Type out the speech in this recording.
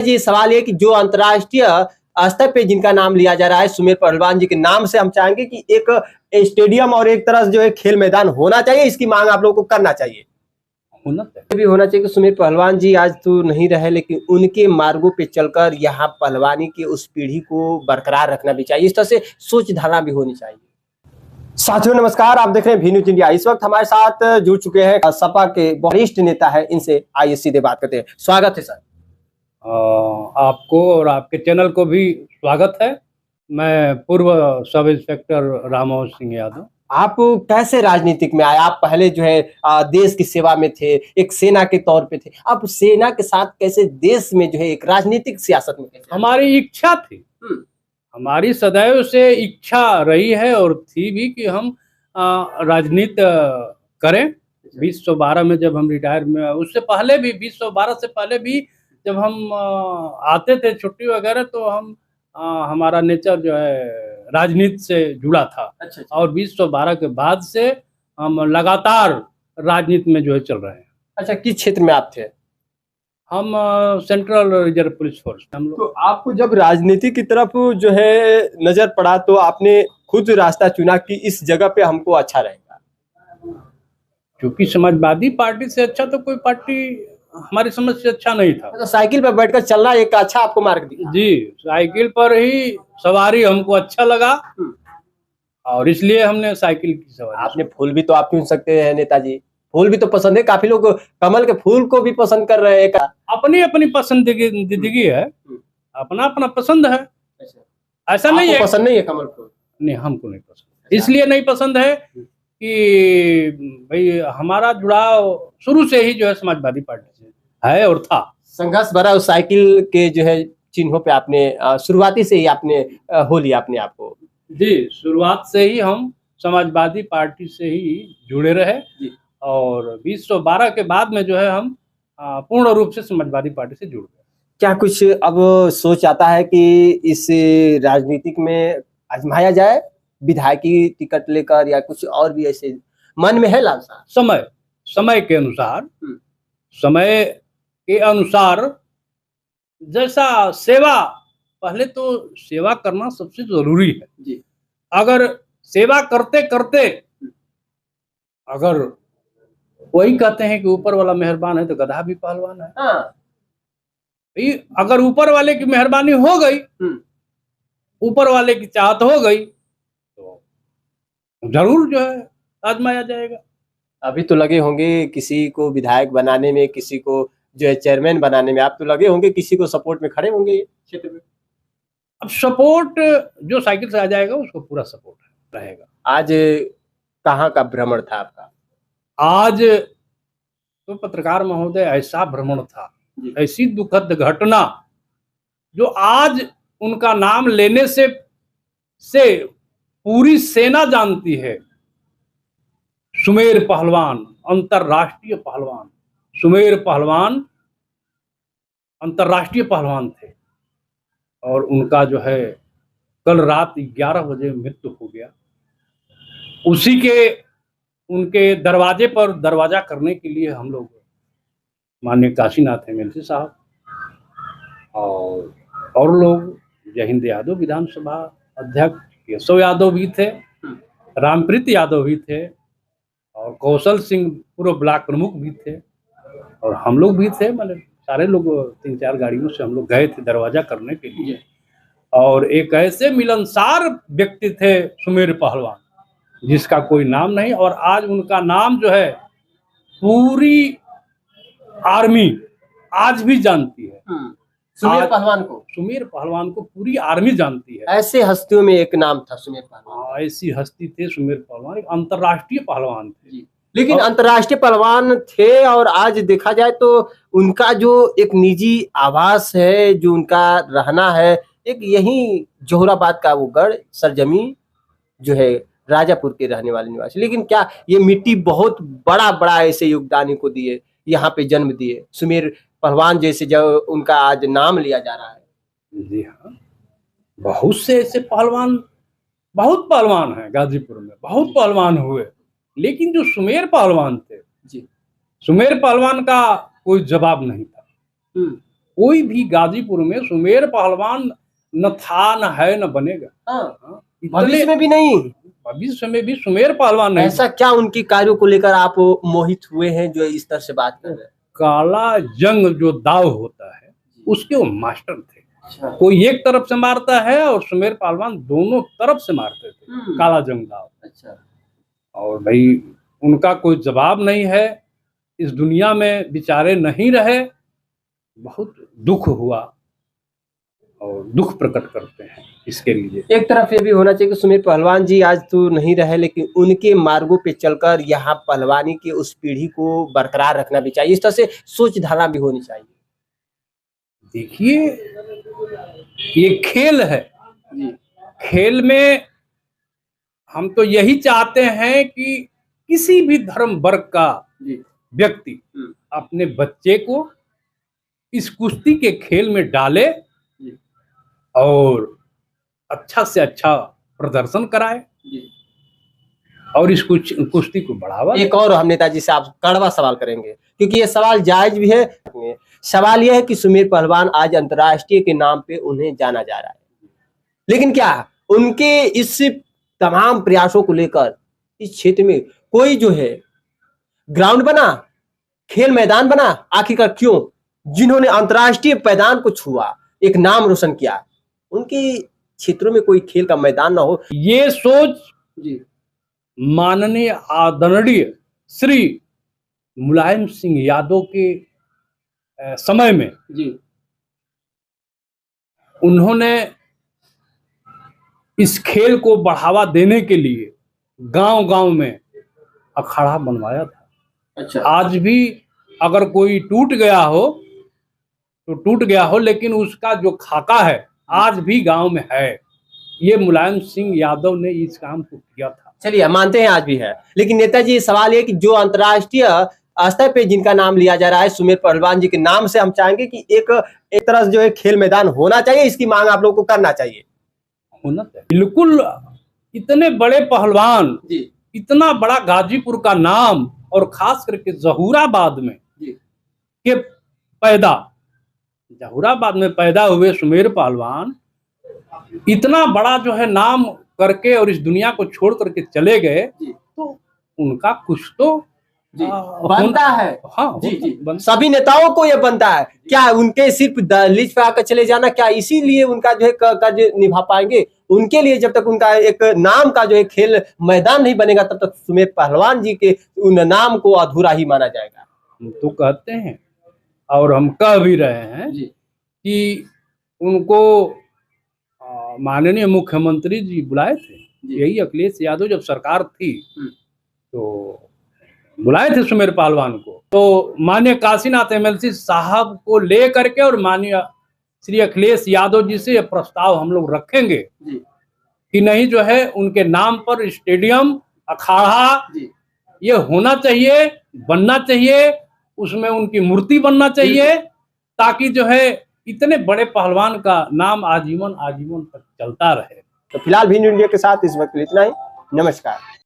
जी सवाल ये कि जो अंतर्राष्ट्रीय स्तर पे जिनका नाम लिया जा रहा है सुमेर पहलवान जी के नाम से, हम चाहेंगे कि एक स्टेडियम और एक तरह से जो है खेल मैदान होना चाहिए, इसकी मांग आप लोगों को करना चाहिए। होना चाहिए कि सुमेर पहलवान जी आज तो नहीं रहे, लेकिन उनके मार्गों पे चलकर यहाँ पहलवानी की उस पीढ़ी को बरकरार रखना भी चाहिए। इस तरह से सोच धारणा भी होनी चाहिए। साथियों नमस्कार, आप देख रहे हैं भी न्यूज इंडिया। इस वक्त हमारे साथ जुड़ चुके हैं सपा के वरिष्ठ नेता है, इनसे आइए सीधे बात करते हैं। स्वागत है सर। आपको और आपके चैनल को भी स्वागत है। मैं पूर्व सब इंस्पेक्टर रामोहन सिंह यादव। आप कैसे राजनीतिक में आए? आप पहले जो है देश की सेवा में थे, एक सेना के तौर पे थे, आप सेना के साथ कैसे देश में जो है एक राजनीतिक सियासत में कैसे? हमारी इच्छा थी, हमारी सदैव से इच्छा रही है और थी भी कि हम राजनीति करें। 2012 में जब हम रिटायर में, उससे पहले भी 2012 से पहले भी जब हम आते थे छुट्टी वगैरह, तो हम हमारा नेचर जो है राजनीति से जुड़ा था। अच्छा। और 2012 के बाद से हम लगातार राजनीति में जो है चल रहे हैं। अच्छा, किस क्षेत्र में आप थे? हम सेंट्रल रिजर्व पुलिस फोर्स हम लोग। तो आपको जब राजनीति की तरफ जो है नजर पड़ा, तो आपने खुद रास्ता चुना कि इस जगह पे हमको अच्छा रहेगा? क्योंकि समाजवादी पार्टी से अच्छा तो कोई पार्टी हमारी समझ से अच्छा नहीं था। तो साइकिल पर बैठकर चलना एक अच्छा आपको मार्ग दिया? जी, साइकिल पर ही सवारी हमको अच्छा लगा और इसलिए हमने साइकिल की सवारी। आपने फूल भी तो आप चुन सकते हैं नेताजी, फूल भी तो पसंद है, काफी लोग कमल के फूल को भी पसंद कर रहे हैं। अपनी अपनी पसंदीदगी है, अपना अपना पसंद है। ऐसा नहीं है पसंद नहीं है कमल फूल? नहीं, हमको नहीं पसंद। इसलिए नहीं पसंद है कि भाई हमारा जुड़ाव शुरू से ही जो है समाजवादी पार्टी से है और था। संघर्ष भरा उस साइकिल के जो है चिन्हों पे आपने शुरुआती से ही आपने हो लिया अपने आप को? जी, शुरुआत से ही हम समाजवादी पार्टी से ही जुड़े रहे और 2012 के बाद में जो है हम पूर्ण रूप से समाजवादी पार्टी से जुड़ गए। क्या कुछ अब सोच आता है कि इस राजनीतिक में आजमाया जाए, विधायकी टिकट लेकर, या कुछ और भी ऐसे मन में है लालसा? समय के अनुसार जैसा सेवा, पहले तो सेवा करना सबसे जरूरी है जी। अगर सेवा करते करते अगर वही कहते हैं कि ऊपर वाला मेहरबान है तो गधा भी पहलवान है। हाँ। अगर ऊपर वाले की मेहरबानी हो गई, ऊपर वाले की चाहत हो गई, तो जरूर जो है आजमाया जाएगा। अभी तो लगे होंगे किसी को विधायक बनाने में, किसी को जो है चेयरमैन बनाने में, आप तो लगे होंगे, किसी को सपोर्ट में खड़े होंगे क्षेत्र में? अब सपोर्ट जो साइकिल से आ जाएगा उसको पूरा सपोर्ट रहेगा। आज कहाँ का भ्रमण था आपका? आज तो पत्रकार महोदय ऐसा भ्रमण था, ऐसी दुखद घटना जो आज उनका नाम लेने से पूरी सेना जानती है। सुमेर पहलवान, अंतरराष्ट्रीय पहलवान, सुमेर पहलवान अंतरराष्ट्रीय पहलवान थे और उनका जो है कल रात 11 बजे मृत्यु हो गया। उसी के उनके दरवाजे पर दरवाजा करने के लिए हम लोग माननीय काशीनाथ एमएलसी साहब और लोग, जय हिंद यादव विधानसभा अध्यक्ष केशव यादव भी थे, रामप्रीत यादव भी थे और कौशल सिंह पूर्व ब्लॉक प्रमुख भी थे और हम लोग भी थे। मतलब सारे लोग 3-4 गाड़ियों से हम लोग गए थे दरवाजा करने के लिए। और एक ऐसे मिलनसार व्यक्ति थे सुमेर पहलवान, जिसका कोई नाम नहीं, और आज उनका नाम जो है पूरी आर्मी आज भी जानती है। सुमेर पहलवान को पूरी आर्मी जानती है। ऐसे हस्तियों में एक नाम था सुमेर पहलवान। ऐसी हस्ती थे सुमेर पहलवान, एक अंतरराष्ट्रीय पहलवान थे। लेकिन अंतरराष्ट्रीय पहलवान थे और आज देखा जाए तो उनका जो एक निजी आवास है, जो उनका रहना है, एक यही जोहराबाद का वो गढ़ सरजमी जो है राजापुर के रहने वाले निवासी। लेकिन क्या ये मिट्टी बहुत बड़ा ऐसे योगदान को दिए, यहाँ पे जन्म दिए सुमेर पहलवान जैसे, जो उनका आज नाम लिया जा रहा है। जी हाँ, बहुत से ऐसे पहलवान, बहुत पहलवान हैं गाजीपुर में, बहुत पहलवान हुए, लेकिन जो सुमेर पहलवान थे जी, सुमेर पहलवान का कोई जवाब नहीं था। कोई भी गाजीपुर में सुमेर पहलवान न था, न है, न बनेगा। हाँ, इतने भविष्य में भी नहीं। भविष्य में भी सुमेर पहलवान नहीं। ऐसा क्या उनकी कार्यों को लेकर आप मोहित हुए हैं जो इस तरह से बात कर रहे हैं? काला जंग जो दाव होता है उसके वो मास्टर थे। अच्छा। कोई एक तरफ से मारता है और सुमेर पहलवान दोनों तरफ से मारते थे काला जंग दाव। अच्छा। और भाई उनका कोई जवाब नहीं है, इस दुनिया में बेचारे नहीं रहे। बहुत दुख हुआ और दुख प्रकट करते हैं इसके लिए। एक तरफ ये भी होना चाहिए कि सुमेर पहलवान जी आज तो नहीं रहे, लेकिन उनके मार्गों पे चलकर यहाँ पहलवानी की उस पीढ़ी को बरकरार रखना भी चाहिए। इस तरह से सोच धारणा भी होनी चाहिए। देखिए, ये खेल है। जी। खेल में हम तो यही चाहते हैं कि किसी भी धर्म वर्ग का व्यक्ति अपने बच्चे को इस कुश्ती के खेल में डाले और अच्छा से अच्छा प्रदर्शन कराए और इस कुश्ती को बढ़ावा। एक और हम नेताजी से आप कड़वा सवाल करेंगे, क्योंकि ये सवाल जायज भी है। सवाल यह है कि सुमेर पहलवान आज अंतर्राष्ट्रीय के नाम पे उन्हें जाना जा रहा है, लेकिन क्या उनके इस तमाम प्रयासों को लेकर इस क्षेत्र में कोई जो है ग्राउंड बना, खेल मैदान बना? आखिरकार क्यों? जिन्होंने अंतर्राष्ट्रीय पैदान को छुआ, एक नाम रोशन किया, उनके क्षेत्रों में कोई खेल का मैदान ना हो। ये सोच माननीय आदरणीय श्री मुलायम सिंह यादव के समय में उन्होंने इस खेल को बढ़ावा देने के लिए गांव-गांव में अखाड़ा बनवाया था। अच्छा। आज भी अगर कोई टूट गया हो तो टूट गया हो, लेकिन उसका जो खाका है आज भी गांव में है। ये मुलायम सिंह यादव ने इस काम को किया था। चलिए, मानते हैं आज भी है, लेकिन नेताजी सवाल ये कि जो अंतर्राष्ट्रीय स्तर पे जिनका नाम लिया जा रहा है सुमेर पहलवान जी के नाम से, हम चाहेंगे कि एक तरह से जो है खेल मैदान होना चाहिए, इसकी मांग आप लोगों को करना चाहिए। होना चाहिए बिल्कुल। इतने बड़े पहलवान, इतना बड़ा गाजीपुर का नाम, और खास करके जहूराबाद में के जहूराबाद में पैदा हुए सुमेर पहलवान इतना बड़ा जो है नाम करके और इस दुनिया को छोड़ करके चले गए, तो उनका कुछ तो बनता है। हाँ, सभी नेताओं को ये बनता है। क्या उनके सिर्फ दहलीज पे आकर चले जाना, क्या इसीलिए उनका जो है कर्ज निभा पाएंगे? उनके लिए जब तक उनका एक नाम का जो है खेल मैदान नहीं बनेगा, तब तक सुमेर पहलवान जी के उन नाम को अधूरा ही माना जाएगा। हम तो कहते हैं और हम कह भी रहे हैं कि उनको माननीय मुख्यमंत्री जी बुलाए थे। यही अखिलेश यादव जब सरकार थी तो बुलाए थे सुमेर पहलवान को। तो माननीय काशीनाथ एमएलसी साहब को ले करके और माननीय श्री अखिलेश यादव जी से यह प्रस्ताव हम लोग रखेंगे कि नहीं, जो है उनके नाम पर स्टेडियम, अखाड़ा ये होना चाहिए, बनना चाहिए, उसमें उनकी मूर्ति बनना चाहिए, ताकि जो है इतने बड़े पहलवान का नाम आजीवन तक चलता रहे। तो फिलहाल भी इंडिया के साथ इस वक्त इतना ही। नमस्कार।